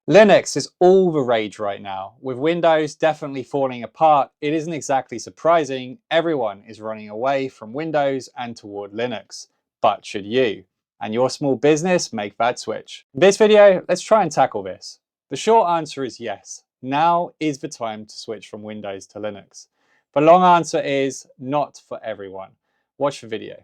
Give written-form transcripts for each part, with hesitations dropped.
Linux is all the rage right now. With Windows definitely falling apart, it isn't exactly surprising everyone is running away from Windows and toward Linux. But should you and your small business make that switch? In this video, let's try and tackle this. The short answer is yes. Now is the time to switch from Windows to Linux. The long answer is not for everyone. Watch the video.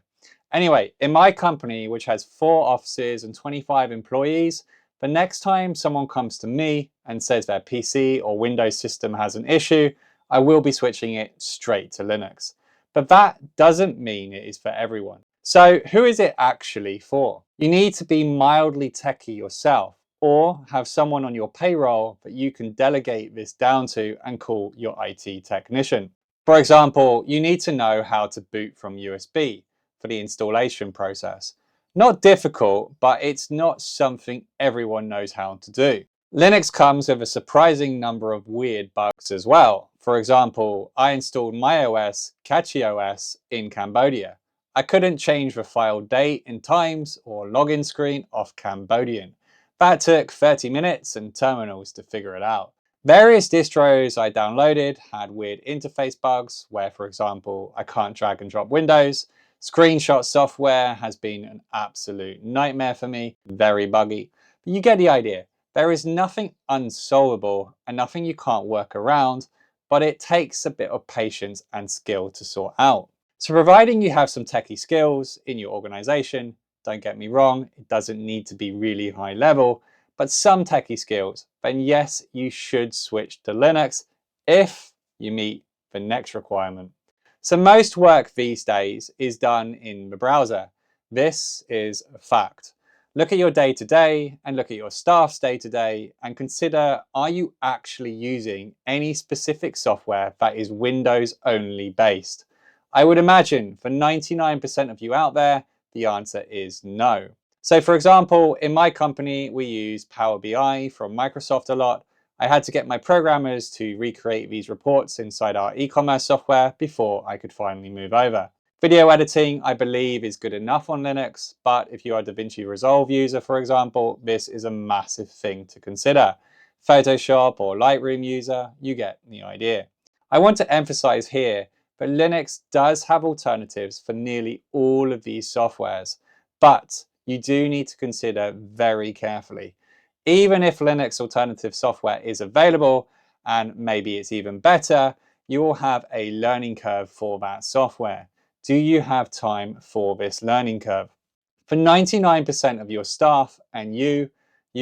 Anyway, in my company, which has 4 offices and 25 employees, the next time someone comes to me and says their PC or Windows system has an issue, I will be switching it straight to Linux. But that doesn't mean it is for everyone. So who is it actually for? You need to be mildly techie yourself or have someone on your payroll that you can delegate this down to and call your IT technician. For example, you need to know how to boot from USB for the installation process. Not difficult, but it's not something everyone knows how to do. Linux comes with a surprising number of weird bugs as well. For example, I installed MyOS CatchyOS in Cambodia. I couldn't change the file date and times or login screen off Cambodian. That took 30 minutes and terminals to figure it out. Various distros I downloaded had weird interface bugs where, for example, I can't drag and drop windows. Screenshot software has been an absolute nightmare for me, very buggy. But you get the idea. There is nothing unsolvable and nothing you can't work around, but it takes a bit of patience and skill to sort out. So providing you have some techie skills in your organization, don't get me wrong, it doesn't need to be really high level, but some techie skills, then yes, you should switch to Linux if you meet the next requirement. So most work these days is done in the browser. This is a fact. Look at your day-to-day and look at your staff's day-to-day and consider, are you actually using any specific software that is Windows only based? I would imagine for 99% of you out there, the answer is no. So for example, in my company, we use Power BI from Microsoft a lot. I had to get my programmers to recreate these reports inside our e-commerce software before I could finally move over. Video editing, I believe, is good enough on Linux, but if you are a DaVinci Resolve user, for example, this is a massive thing to consider. Photoshop or Lightroom user, you get the idea. I want to emphasize here that Linux does have alternatives for nearly all of these softwares, but you do need to consider very carefully. Even if Linux alternative software is available, and maybe it's even better, you will have a learning curve for that software. Do you have time for this learning curve? For 99% of your staff and you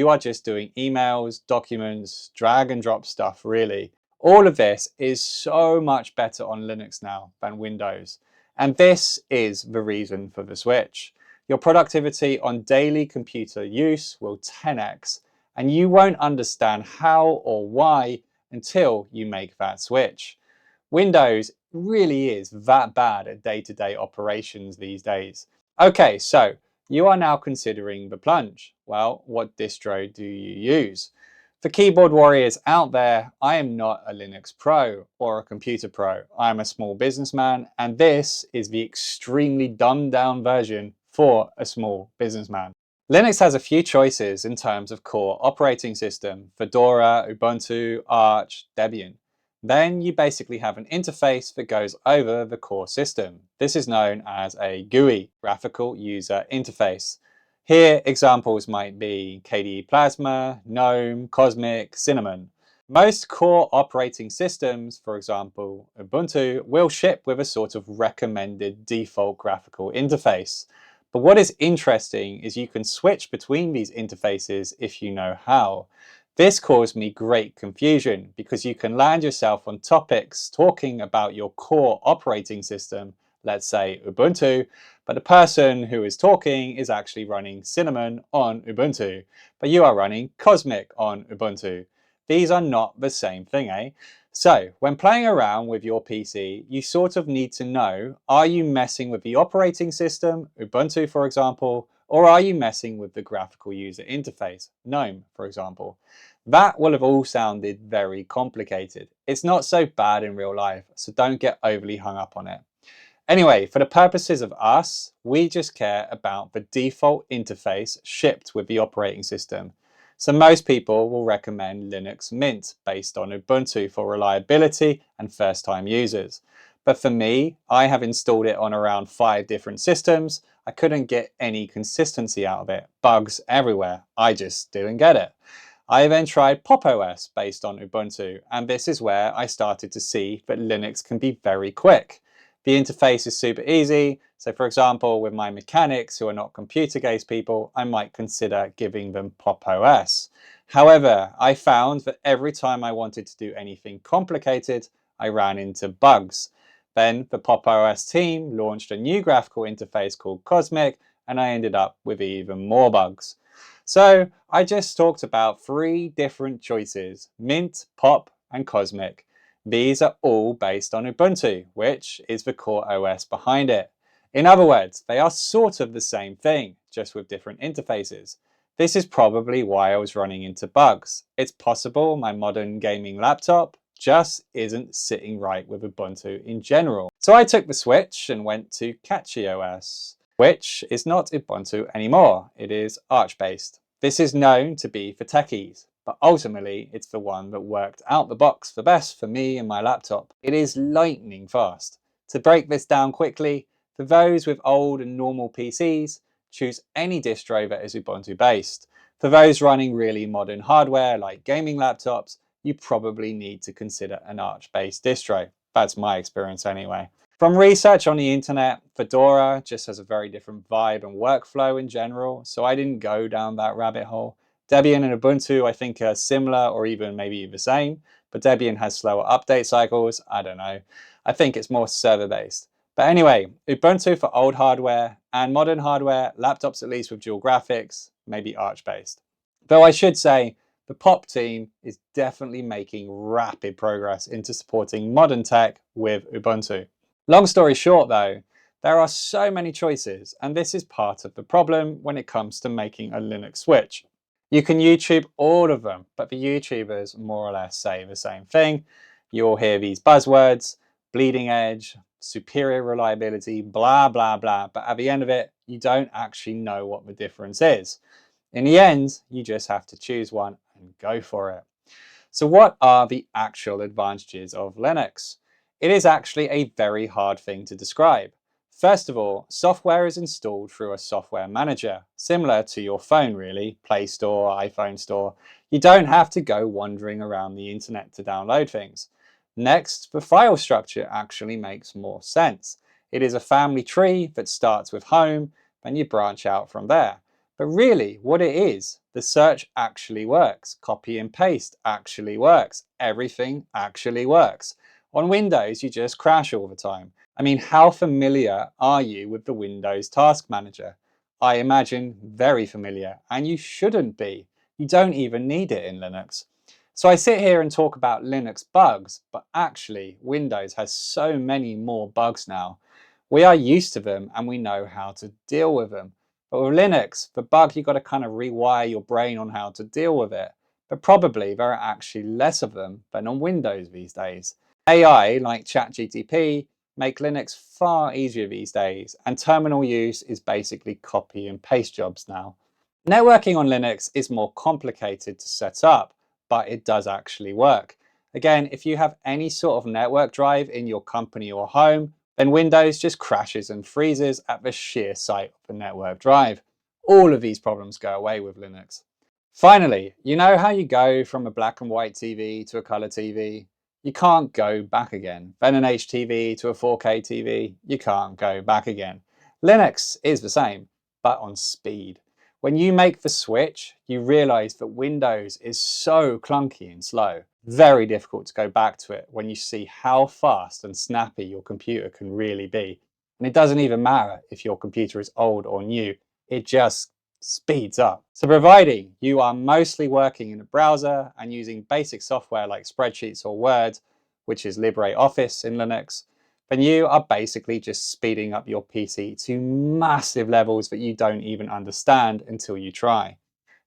are just doing emails, documents, drag and drop stuff really. All of this is so much better on Linux now than Windows. And this is the reason for the switch. Your productivity on daily computer use will 10x, and you won't understand how or why until you make that switch. Windows really is that bad at day-to-day operations these days. Okay, so you are now considering the plunge. Well, what distro do you use? For keyboard warriors out there, I am not a Linux pro or a computer pro. I'm a small businessman, and this is the extremely dumbed down version for a small businessman. Linux has a few choices in terms of core operating system: Fedora, Ubuntu, Arch, Debian. Then you basically have an interface that goes over the core system. This is known as a GUI, Graphical User Interface. Here, examples might be KDE Plasma, GNOME, Cosmic, Cinnamon. Most core operating systems, for example Ubuntu, will ship with a sort of recommended default graphical interface. But what is interesting is you can switch between these interfaces if you know how. This caused me great confusion because you can land yourself on topics talking about your core operating system, let's say Ubuntu, but the person who is talking is actually running Cinnamon on Ubuntu, but you are running Cosmic on Ubuntu. These are not the same thing, eh? So, when playing around with your PC, you sort of need to know, are you messing with the operating system, Ubuntu for example, or are you messing with the graphical user interface, GNOME for example? That will have all sounded very complicated. It's not so bad in real life, so don't get overly hung up on it. Anyway, for the purposes of us, we just care about the default interface shipped with the operating system. So most people will recommend Linux Mint based on Ubuntu for reliability and first-time users. But for me, I have installed it on around 5 different systems. I couldn't get any consistency out of it. Bugs everywhere. I just didn't get it. I then tried Pop! OS based on Ubuntu, and this is where I started to see that Linux can be very quick. The interface is super easy, so for example, with my mechanics who are not computer-based people, I might consider giving them Pop! OS. However, I found that every time I wanted to do anything complicated, I ran into bugs. Then the Pop! OS team launched a new graphical interface called Cosmic, and I ended up with even more bugs. So I just talked about 3 different choices: Mint, Pop, and Cosmic. These are all based on Ubuntu, which is the core OS behind it. In other words, they are sort of the same thing, just with different interfaces. This is probably why I was running into bugs. It's possible my modern gaming laptop just isn't sitting right with Ubuntu in general. So I took the switch and went to Catchy OS, which is not Ubuntu anymore. It is Arch based. This is known to be for techies, but ultimately it's the one that worked out the box the best for me and my laptop. It is lightning fast. To break this down quickly, for those with old and normal PCs, choose any distro that is Ubuntu based. For those running really modern hardware like gaming laptops, you probably need to consider an Arch based distro. That's my experience anyway. From research on the internet, Fedora just has a very different vibe and workflow in general, so I didn't go down that rabbit hole. Debian and Ubuntu I think are similar or even maybe the same, but Debian has slower update cycles. I don't know. I think it's more server based. But anyway, Ubuntu for old hardware and modern hardware, laptops at least with dual graphics, maybe Arch based. Though I should say, the Pop team is definitely making rapid progress into supporting modern tech with Ubuntu. Long story short though, there are so many choices, and this is part of the problem when it comes to making a Linux switch. You can YouTube all of them, but the YouTubers more or less say the same thing. You'll hear these buzzwords: bleeding edge, superior reliability, blah, blah, blah. But at the end of it, you don't actually know what the difference is. In the end, you just have to choose one and go for it. So what are the actual advantages of Linux? It is actually a very hard thing to describe. First of all, software is installed through a software manager, similar to your phone really, Play Store, iPhone Store. You don't have to go wandering around the internet to download things. Next, the file structure actually makes more sense. It is a family tree that starts with home, and you branch out from there. But really, what it is, the search actually works. Copy and paste actually works. Everything actually works. On Windows, you just crash all the time. I mean, how familiar are you with the Windows Task Manager? I imagine very familiar, and you shouldn't be. You don't even need it in Linux. So I sit here and talk about Linux bugs, but actually Windows has so many more bugs now. We are used to them and we know how to deal with them. But with Linux, the bug, you've got to kind of rewire your brain on how to deal with it. But probably there are actually less of them than on Windows these days. AI, like ChatGPT, make Linux far easier these days, and terminal use is basically copy and paste jobs now. Networking on Linux is more complicated to set up, but it does actually work. Again, if you have any sort of network drive in your company or home, then Windows just crashes and freezes at the sheer sight of the network drive. All of these problems go away with Linux. Finally, you know how you go from a black and white TV to a color TV? You can't go back again. Then an HTV to a 4K TV, you can't go back again. Linux is the same, but on speed. When you make the switch, you realize that Windows is so clunky and slow. Very difficult to go back to it when you see how fast and snappy your computer can really be. And it doesn't even matter if your computer is old or new, it just speeds up. So providing you are mostly working in a browser and using basic software like spreadsheets or Word, which is LibreOffice in Linux, then you are basically just speeding up your PC to massive levels that you don't even understand until you try.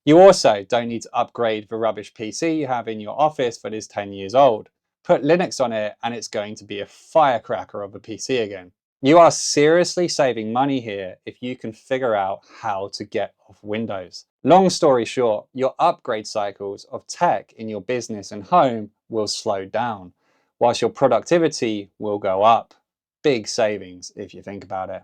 You also don't need to upgrade the rubbish PC you have in your office that is 10 years old. Put Linux on it and it's going to be a firecracker of a PC again. You are seriously saving money here if you can figure out how to get off Windows. Long story short, your upgrade cycles of tech in your business and home will slow down, whilst your productivity will go up. Big savings if you think about it.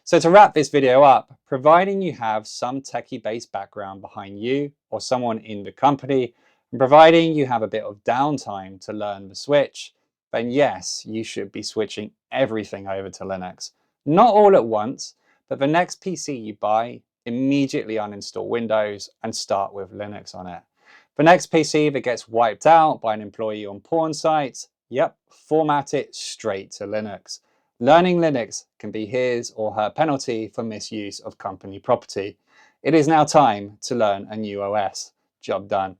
So to wrap this video up, providing you have some techie-based background behind you or someone in the company, and providing you have a bit of downtime to learn the switch, then yes, you should be switching everything over to Linux. Not all at once, but the next PC you buy, immediately uninstall Windows and start with Linux on it. The next PC that gets wiped out by an employee on porn sites, yep, format it straight to Linux. Learning Linux can be his or her penalty for misuse of company property. It is now time to learn a new OS. Job done.